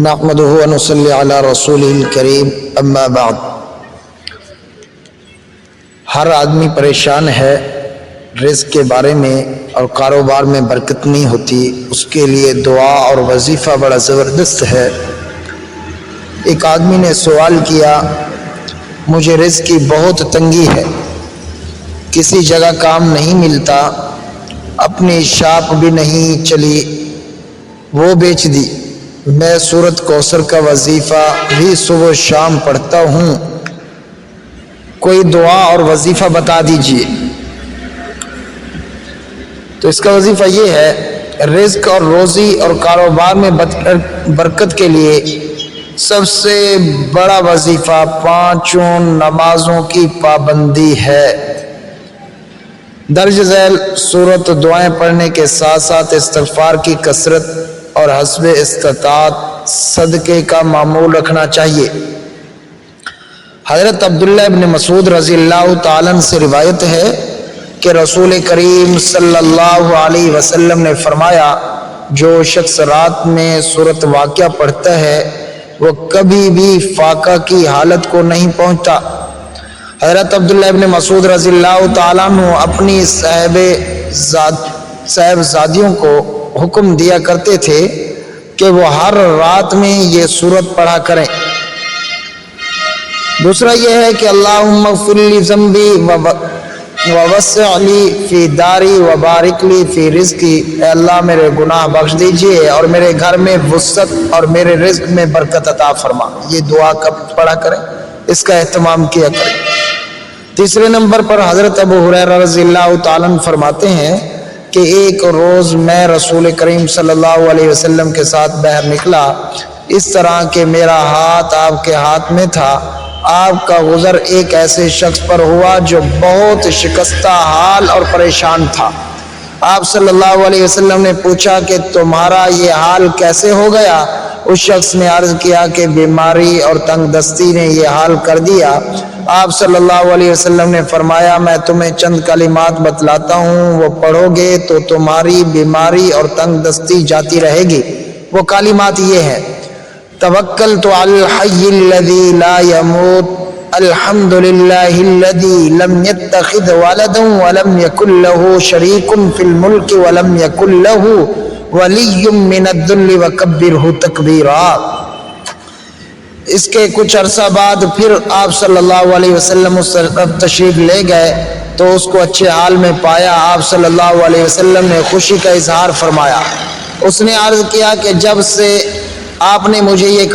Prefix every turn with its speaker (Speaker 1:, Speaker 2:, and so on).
Speaker 1: نحمدہ و نصلی علی رسولہ الکریم اما بعد۔ ہر آدمی پریشان ہے رزق کے بارے میں اور کاروبار میں برکت نہیں ہوتی، اس کے لیے دعا اور وظیفہ بڑا زبردست ہے۔ ایک آدمی نے سوال کیا، مجھے رزق کی بہت تنگی ہے، کسی جگہ کام نہیں ملتا، اپنی شاپ بھی نہیں چلی، وہ بیچ دی، میں سورۃ کوثر کا وظیفہ بھی صبح و شام پڑھتا ہوں، کوئی دعا اور وظیفہ بتا دیجئے۔ تو اس کا وظیفہ یہ ہے، رزق اور روزی اور کاروبار میں برکت کے لیے سب سے بڑا وظیفہ 5 نمازوں کی پابندی ہے۔ درج ذیل سورت دعائیں پڑھنے کے ساتھ ساتھ استغفار کی کثرت اور حسب استطاعت صدقے کا معمول رکھنا چاہیے۔ حضرت عبداللہ ابن مسعود رضی اللہ تعالیٰ عنہ سے روایت ہے کہ رسول کریم صلی اللہ علیہ وسلم نے فرمایا، جو شخص رات میں سورۃ واقعہ پڑھتا ہے وہ کبھی بھی فاقہ کی حالت کو نہیں پہنچتا۔ حضرت عبداللہ ابن مسعود رضی اللہ تعالیٰ عنہ اپنی صاحبزادیوں کو حکم دیا کرتے تھے کہ وہ ہر رات میں یہ سورت پڑھا کریں۔ دوسرا یہ ہے کہ اللہم اغفر لی ذنبی ووسع لی فی داری وبارک لی فی رزقی، اے اللہ میرے گناہ بخش دیجئے اور میرے گھر میں وسعت اور میرے رزق میں برکت عطا فرما۔ یہ دعا کب پڑھا کریں، اس کا اہتمام کیا کریں۔ تیسرے نمبر پر حضرت ابو ہریرہ رضی اللہ تعالیٰ عنہ فرماتے ہیں کہ ایک روز میں رسول کریم صلی اللہ علیہ وسلم کے ساتھ باہر نکلا، اس طرح کہ میرا ہاتھ آپ کے ہاتھ میں تھا۔ آپ کا گزر ایک ایسے شخص پر ہوا جو بہت شکستہ حال اور پریشان تھا۔ آپ صلی اللہ علیہ وسلم نے پوچھا کہ تمہارا یہ حال کیسے ہو گیا؟ اس شخص نے عرض کیا کہ بیماری اور تنگ دستی نے یہ حال کر دیا۔ آپ صلی اللہ علیہ وسلم نے فرمایا، میں تمہیں چند کلمات بتلاتا ہوں، وہ پڑھو گے تو تمہاری بیماری اور تنگ دستی جاتی رہے گی۔ وہ کلمات یہ ہیں، توکلت علی الحی الذی لا یموت، الحمد للہ الذی لم یتخذ ولدا ولم یکن لہ شریک فی الملک ولم یکن لہ ولی من الذل وکبرہ تکبیرا۔ اس کے کچھ عرصہ بعد پھر آپ صلی اللہ علیہ وسلم اس طرف تشریف لے گئے تو اس کو اچھے حال میں پایا۔ آپ صلی اللہ علیہ وسلم نے خوشی کا اظہار فرمایا۔ اس نے عرض کیا کہ جب سے آپ نے مجھے یہ